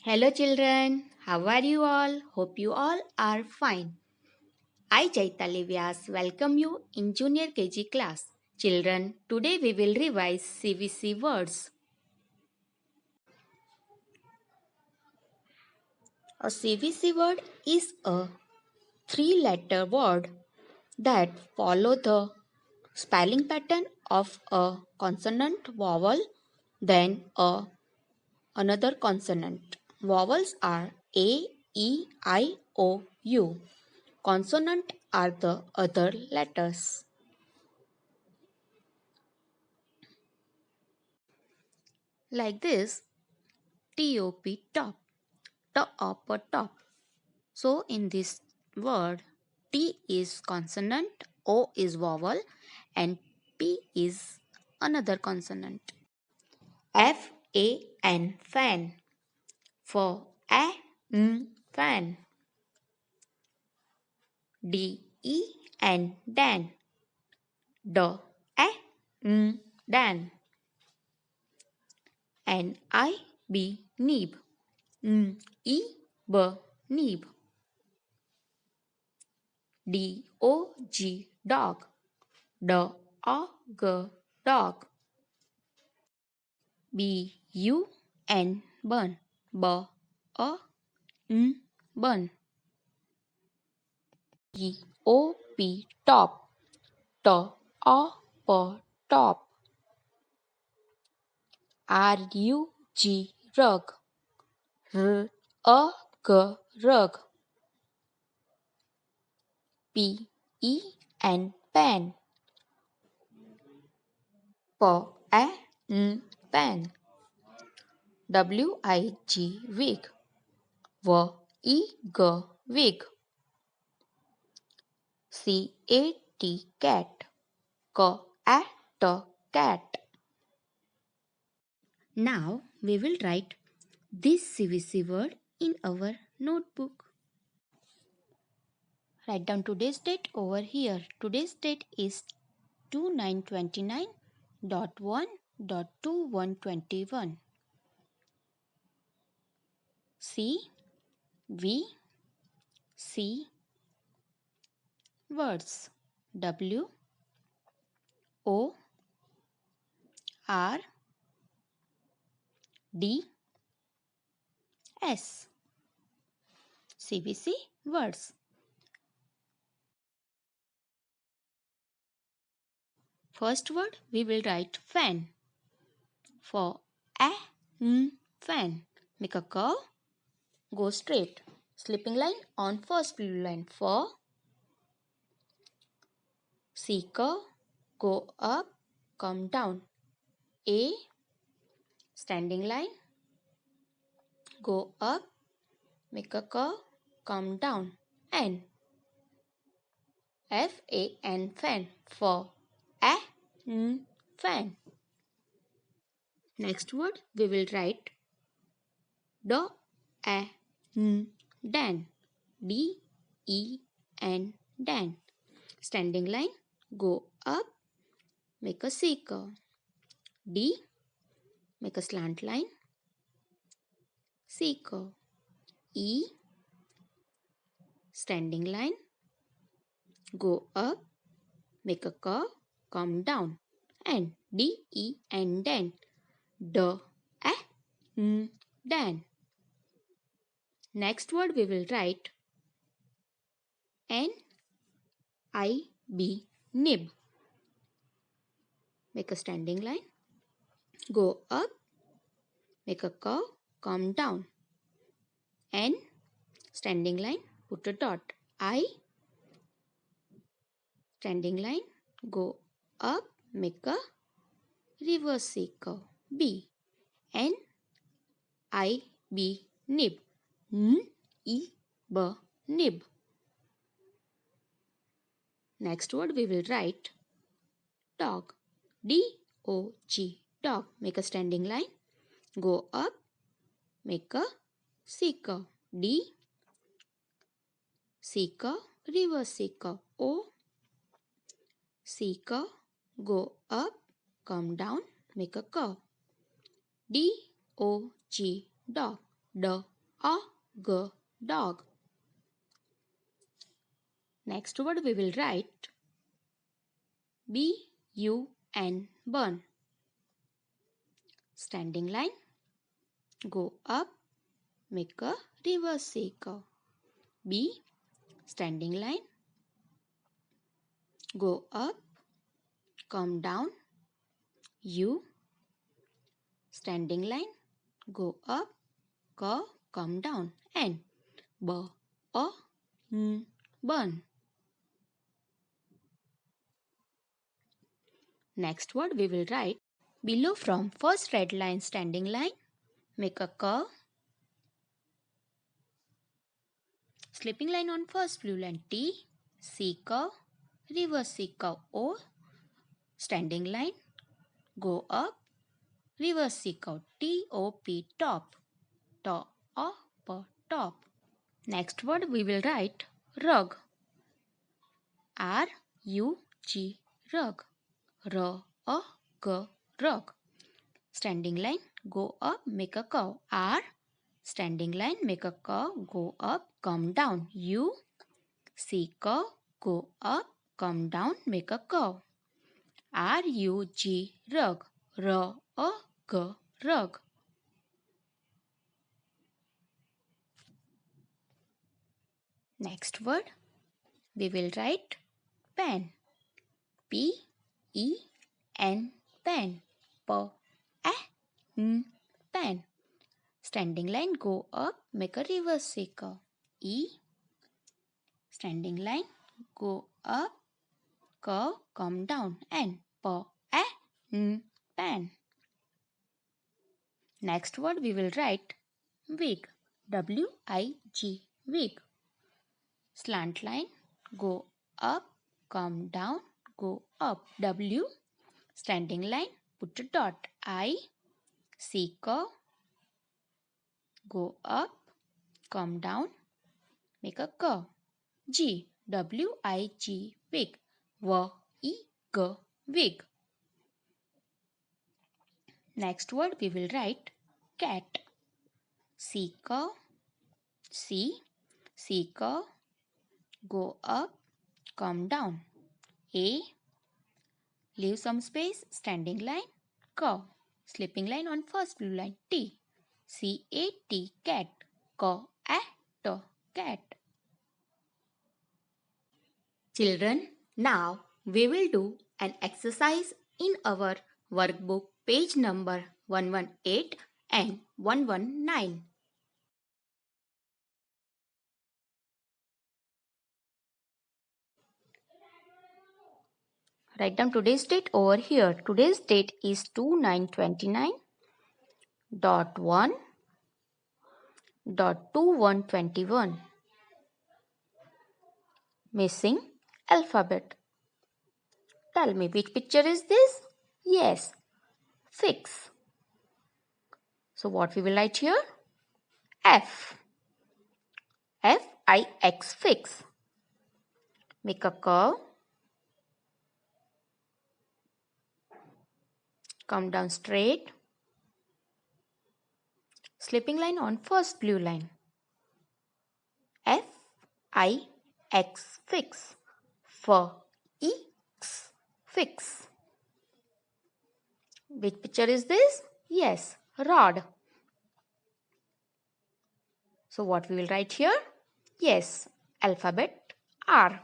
Hello children, how are you all? Hope you all are fine. I Chaitali Vyas welcome you in junior KG class. Children, today we will revise CVC words. A CVC word is a three-letter word that follow the spelling pattern of a consonant vowel then another consonant. Vowels are A, E, I, O, U. Consonant are the other letters. Like this, T-O-P, top, top or top. So in this word, T is consonant, O is vowel, and P is another consonant. F-A-N, fan. For fan. D-E-N, dan. Dan. N-I-B, nib. E-B, nib. D-O-G, dog. D-O-G, dog. B-U-N, bun. B-U-N, bun. T-O-P, top. T-O-P, top. R-U-G, rug. R-U-G, rug. P-E-N, pen. P-E-N, pen. W-I-G, wig. W-I-G, wig. C-A-T, cat. C-A-T, cat. Now we will write this CVC word in our notebook. Write down today's date over here. Today's date is 2929.1.2121. CVC words. W O R D S. CVC words. First word we will write fan. For fan. Make a curve. Go straight. Slipping line on first blue line. For C curve. Go up. Come down. A. Standing line. Go up. Make a curve. Come down. N. F-A-N, fan. For fan. Next word we will write dan. D-E-N, dan. Standing line. Go up. Make a C curve. D. Make a slant line. C curve. E. Standing line. Go up. Make a curve. Come down. And D-E-N, dan. Dan. Next word we will write N-I-B, nib. Make a standing line. Go up. Make a curve. Come down. N. Standing line. Put a dot. I. Standing line. Go up. Make a reverse C curve. B. N. I. B. Nib. N-E. B. Nib. Next word we will write dog. D-O-G. Dog. Make a standing line. Go up. Make a C curve. D. C curve. Reverse C curve. O. C curve. Go up. Come down. Make a curve. D-O-G. Dog. D. G, dog. Next word we will write B-U-N, bun. Standing line, go up, make a reverse C curve. B, standing line, go up, come down. U, standing line, go up, curve, come down. And B-U-N, bun. Next word we will write below from first red line, standing line, make a curve. Slipping line on first blue line, T, C curve, reverse C curve, O, standing line, go up, reverse C curve, T-O-P, top, top, top. Next word we will write rug, R-U-G, rug, R-U-G, rug. Standing line, go up, make a curve, R, standing line, make a curve, go up, come down. U, C curve, go up, come down, make a curve. R-U-G, rug, R-U-G, rug. Next word we will write pen, P-E-N, pen, P-E-N, pen. Standing line, go up, make a reverse C curve. E, standing line, go up, curve, come down. N, P-E-N, pen. Next word we will write wig, W-I-G, wig. Slant line, go up, come down, go up. W, standing line, put a dot. I, C curve, go up, come down, make a curve. G, W-I-G, wig, W-E-G, wig. Next word we will write cat, C curve, C curve, go up, come down. A, leave some space, standing line, curve. Slipping line on first blue line, T, C-A-T, cat, C-A-T, cat. Children, now we will do an exercise in our workbook, page number 118 and 119. Write down today's date over here. Today's date is 29/1. Missing alphabet. Tell me, which picture is this? Yes, fix. So what we will write here? F. F-I-X, fix. Make a curve. Come down straight. Slipping line on first blue line. F-I-X, fix. F-E-X, fix. Which picture is this? Yes, rod. So what we will write here? Yes, alphabet R.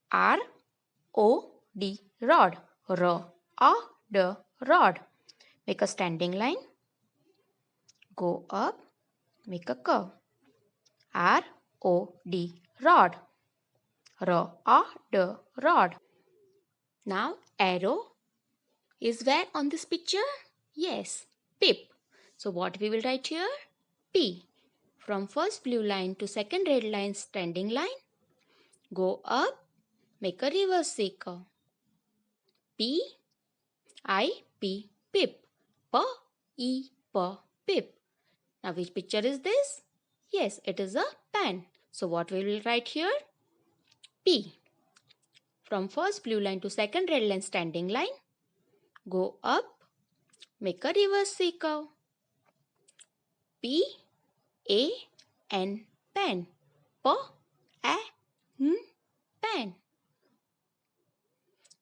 R-O-D, rod. R-O-D, rod. Make a standing line. Go up. Make a curve. R-O-D, rod. R-O-D, rod. Now arrow is where on this picture? Yes, pip. So what we will write here? P. From first blue line to second red line, standing line. Go up. Make a reverse C curve. P-I-P, pip. P-E-P, pip. Now which picture is this? Yes, it is a pen. So what we will write here? P. From first blue line to second red line, standing line. Go up. Make a reverse C curve. P, A N pen. P A N pen.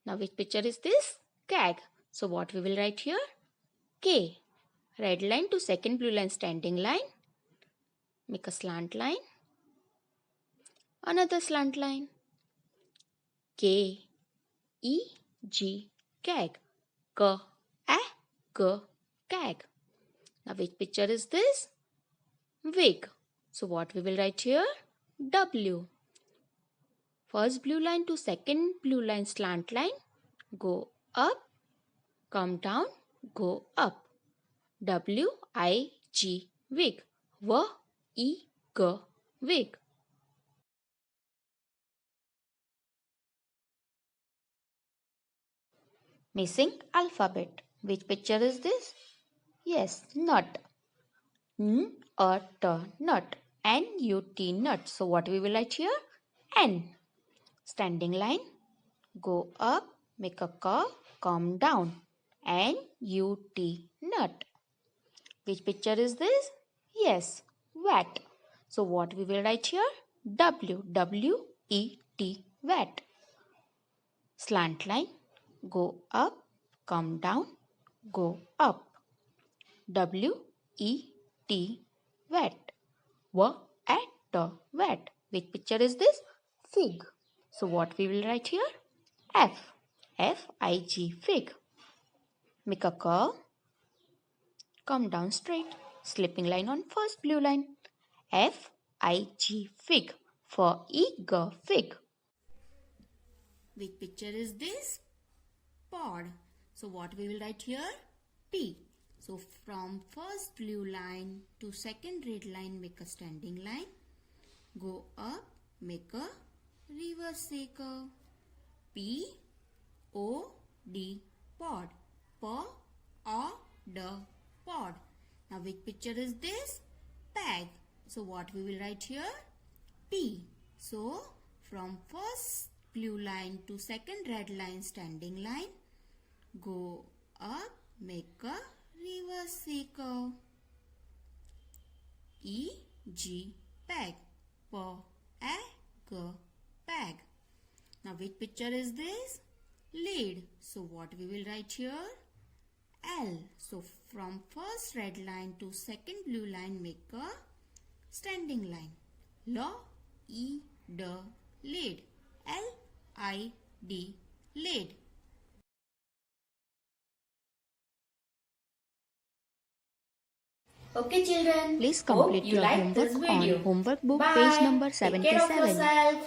Now which picture is this? Keg. So what we will write here? K. Red line to second blue line standing line. Make a slant line. Another slant line. K E G keg. K A G keg. Now which picture is this? Wig. So what we will write here? W. First blue line to second blue line slant line. Go up. Come down. Go up. W-I-G wig. W-E-G wig. Missing alphabet. Which picture is this? Yes, nut. N-U-T, nut. N-U-T, nut. So what we will write here? N. Standing line. Go up. Make a curve. Come down. N-U-T, nut. Which picture is this? Yes, wet. So what we will write here? W, W-E-T, wet. Slant line. Go up. Come down. Go up. W-E-T, wet. W-E-T, wet. Which picture is this? Fig. So what we will write here? F, F-I-G, fig. Make a curve. Come down straight. Slipping line on first blue line. F-I-G, fig. For E-G, fig. Which picture is this? Pod. So what we will write here? P. So from first blue line to second red line, make a standing line. Go up, make a reverse circle. P-O-D, pod. P-O-D, pod. Now which picture is this? Peg. So what we will write here? P. So from first blue line to second red line standing line, go up, make a reverse circle. E-G, peg. P-E-G, peg. Now which picture is this? Lid. So what we will write here? L. So from first red line to second blue line, make a standing line. L-E-D, lid. L-I-D, lid. Okay children, Please complete your homework on homework book page number 77.